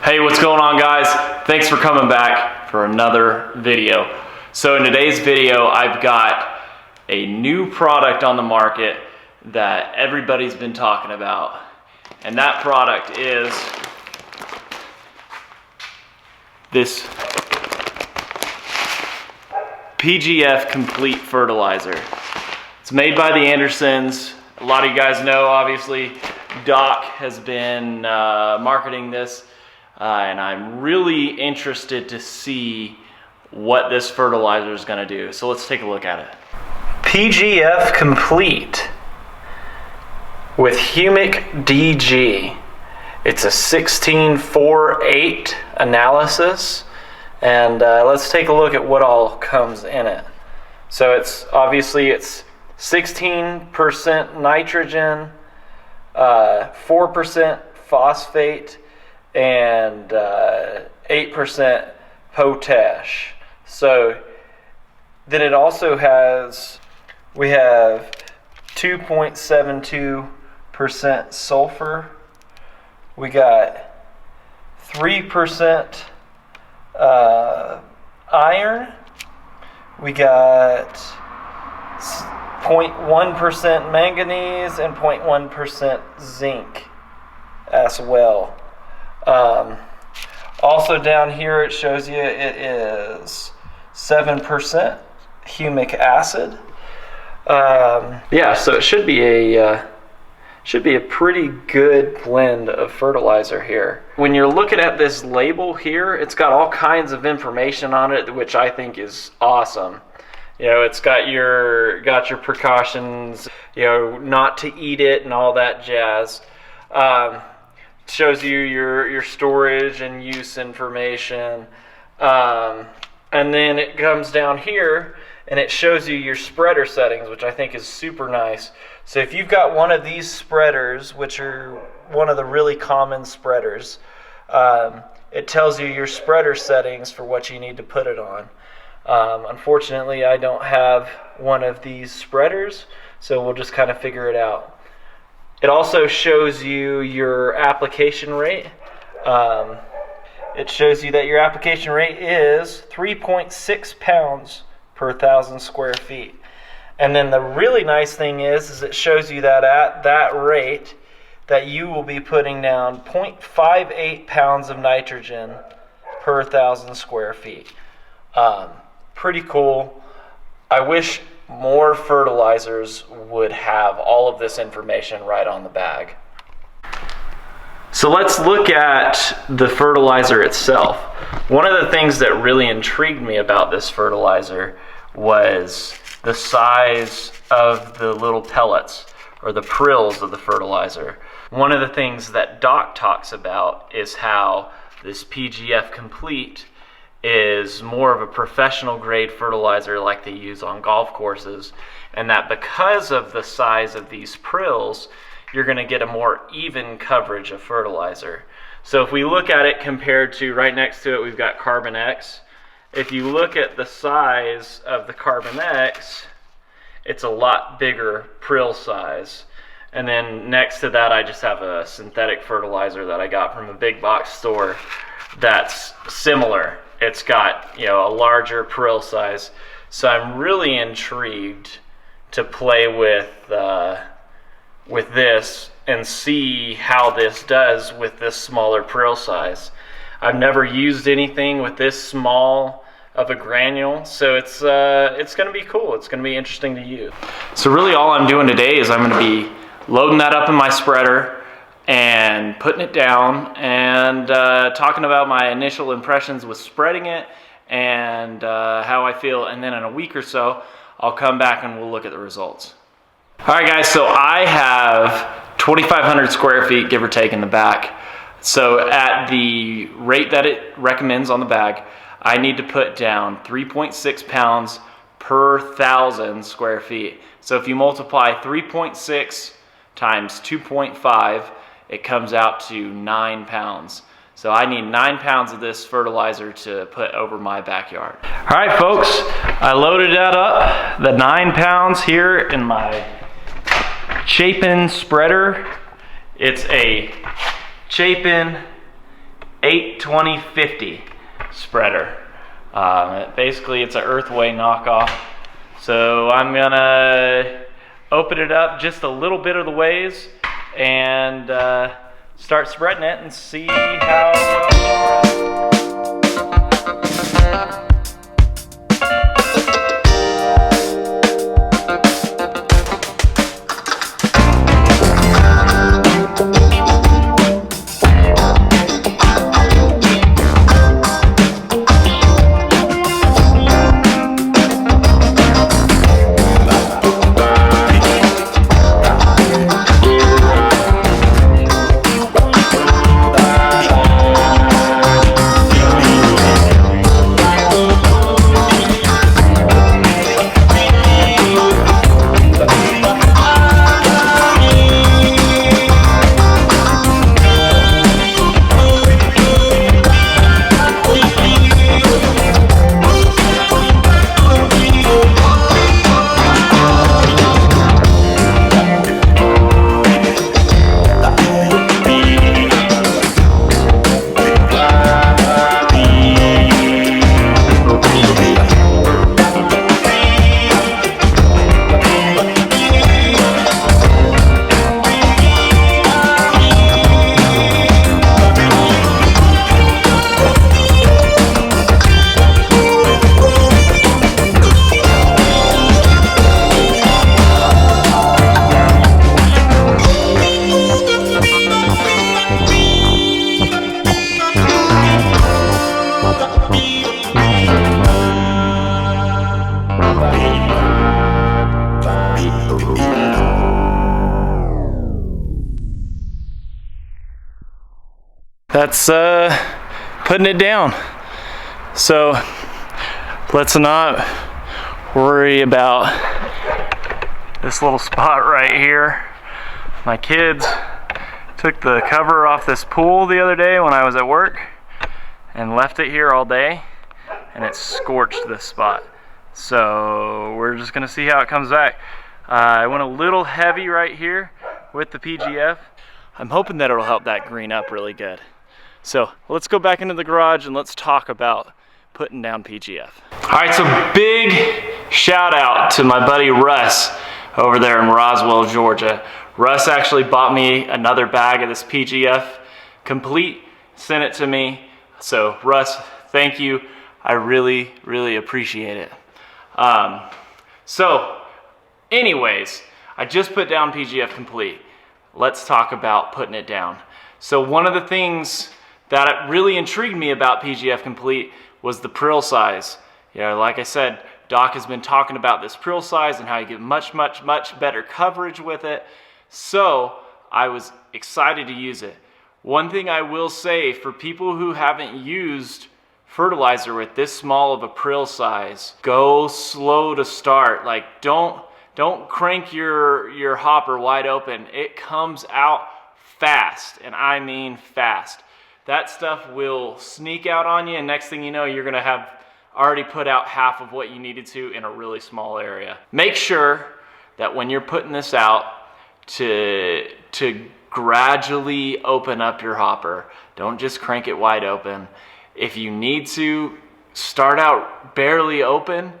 Hey, what's going on, guys? Thanks for coming back for another video. So in today's video, I've got a new product on the market that everybody's been talking about. And that product is this PGF Complete fertilizer. It's made by the Andersons. A lot of you guys know, obviously, Doc has been marketing this. And I'm really interested to see what this fertilizer is going to do. So let's take a look at it. PGF Complete with Humic DG. It's a 16:4:8 analysis. And let's take a look at what all comes in it. So it's 16% nitrogen, 4% phosphate, and 8% potash. So then it also we have 2.72% sulfur. We got 3% iron. We got 0.1% manganese and 0.1% zinc as well. Also down here it shows you it is 7% humic acid. Yeah, so it should be a pretty good blend of fertilizer here. When you're looking at this label here, it's got all kinds of information on it, which I think is awesome. You know, it's got your precautions, you know, not to eat it and all that jazz. Shows you your storage and use information, and then it comes down here and it shows you your spreader settings, which I think is super nice. So if you've got one of these spreaders, which are one of the really common spreaders, it tells you your spreader settings for what you need to put it on. Unfortunately, I don't have one of these spreaders, so we'll just kind of figure it out. It also shows you your application rate. It shows you that your application rate is 3.6 pounds per 1,000 square feet. And then the really nice thing is it shows you that at that rate that you will be putting down 0.58 pounds of nitrogen per 1,000 square feet. Pretty cool. I wish more fertilizers would have all of this information right on the bag. So let's look at the fertilizer itself. One of the things that really intrigued me about this fertilizer was the size of the little pellets or the prills of the fertilizer. One of the things that Doc talks about is how this PGF Complete is more of a professional grade fertilizer like they use on golf courses, and that because of the size of these prills, you're going to get a more even coverage of fertilizer. So if we look at it compared to, right next to it, we've got Carbon X. If you look at the size of the Carbon X, it's a lot bigger prill size. And then next to that, I just have a synthetic fertilizer that I got from a big box store that's similar. It's got, you know, a larger prill size. So I'm really intrigued to play with this and see how this does with this smaller prill size. I've never used anything with this small of a granule, so it's going to be cool. It's going to be interesting to use. So really all I'm doing today is I'm going to be loading that up in my spreader and putting it down and talking about my initial impressions with spreading it and how I feel, and then in a week or so I'll come back and we'll look at the results. Alright guys, so I have 2,500 square feet, give or take, in the back. So at the rate that it recommends on the bag, I need to put down 3.6 pounds per 1,000 square feet. So if you multiply 3.6 times 2.5, it comes out to 9 pounds. So I need 9 pounds of this fertilizer to put over my backyard. All right, folks, I loaded that up, the 9 pounds here in my Chapin spreader. It's a Chapin 82050 spreader. Basically, it's an Earthway knockoff. So I'm gonna open it up just a little bit of the ways and start spreading it and see how well it spreads. That's putting it down. So let's not worry about this little spot right here. My kids took the cover off this pool the other day when I was at work and left it here all day, and it scorched this spot. So we're just gonna see how it comes back. I went a little heavy right here with the PGF. I'm hoping that it'll help that green up really good. So let's go back into the garage and let's talk about putting down PGF. All right, so big shout out to my buddy Russ over there in Roswell, Georgia. Russ actually bought me another bag of this PGF Complete, sent it to me. So Russ, thank you. I really, really appreciate it. So anyways, I just put down PGF Complete. Let's talk about putting it down. So one of the things that really intrigued me about PGF Complete was the prill size. You know, like I said, Doc has been talking about this prill size and how you get much, much, much better coverage with it. So I was excited to use it. One thing I will say for people who haven't used fertilizer with this small of a prill size, go slow to start. Like don't crank your hopper wide open. It comes out fast, and I mean fast. That stuff will sneak out on you, and next thing you know, you're gonna have already put out half of what you needed to in a really small area. Make sure that when you're putting this out to gradually open up your hopper. Don't just crank it wide open. If you need to, start out barely open,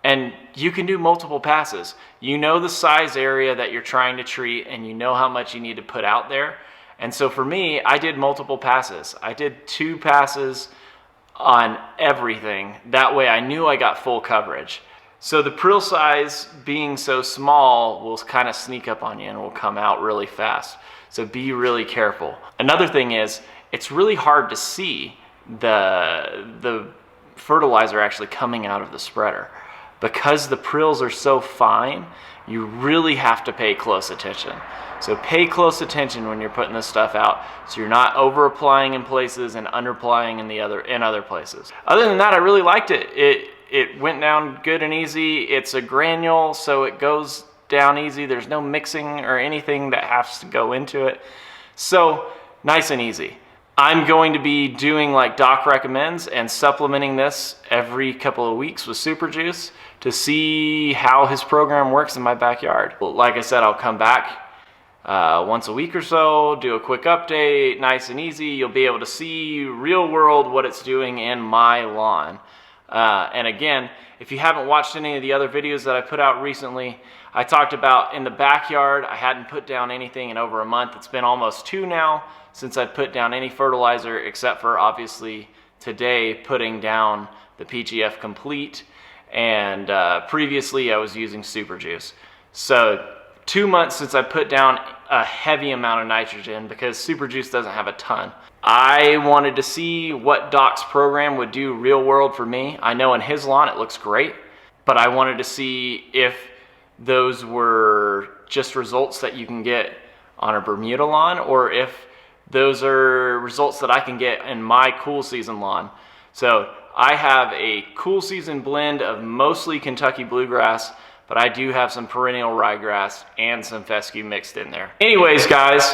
and you can do multiple passes. You know the size area that you're trying to treat, and you know how much you need to put out there. And so for me, I did multiple passes. I did 2 passes on everything. That way I knew I got full coverage. So the prill size being so small will kind of sneak up on you and will come out really fast. So be really careful. Another thing is, it's really hard to see the fertilizer actually coming out of the spreader. Because the prills are so fine, you really have to pay close attention. So pay close attention when you're putting this stuff out, so you're not over applying in places and under applying in other places. Other than that, I really liked it. It went down good and easy. It's a granule, so it goes down easy. There's no mixing or anything that has to go into it. So nice and easy. I'm going to be doing like Doc recommends and supplementing this every couple of weeks with Super Juice to see how his program works in my backyard. Like I said, I'll come back once a week or so, do a quick update, nice and easy. You'll be able to see real world what it's doing in my lawn. And again, if you haven't watched any of the other videos that I put out recently, I talked about in the backyard, I hadn't put down anything in over a month. It's been almost 2 now since I've put down any fertilizer, except for obviously today putting down the PGF Complete. And previously I was using Super Juice. So 2 months since I put down a heavy amount of nitrogen, because Super Juice doesn't have a ton. I wanted to see what Doc's program would do real world for me. I know in his lawn it looks great, but I wanted to see if those were just results that you can get on a Bermuda lawn, or if those are results that I can get in my cool season lawn. So I have a cool season blend of mostly Kentucky bluegrass, but I do have some perennial ryegrass and some fescue mixed in there. Anyways, guys,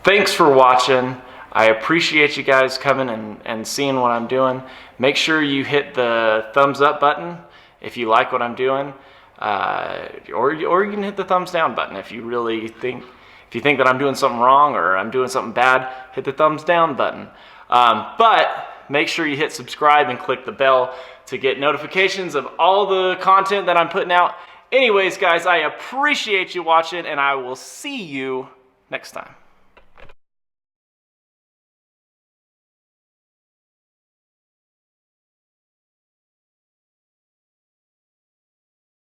thanks for watching. I appreciate you guys coming and seeing what I'm doing. Make sure you hit the thumbs up button if you like what I'm doing, or you can hit the thumbs down button if you really think, that I'm doing something wrong or I'm doing something bad. Hit the thumbs down button. But make sure you hit subscribe and click the bell to get notifications of all the content that I'm putting out. Anyways, guys, I appreciate you watching, and I will see you next time.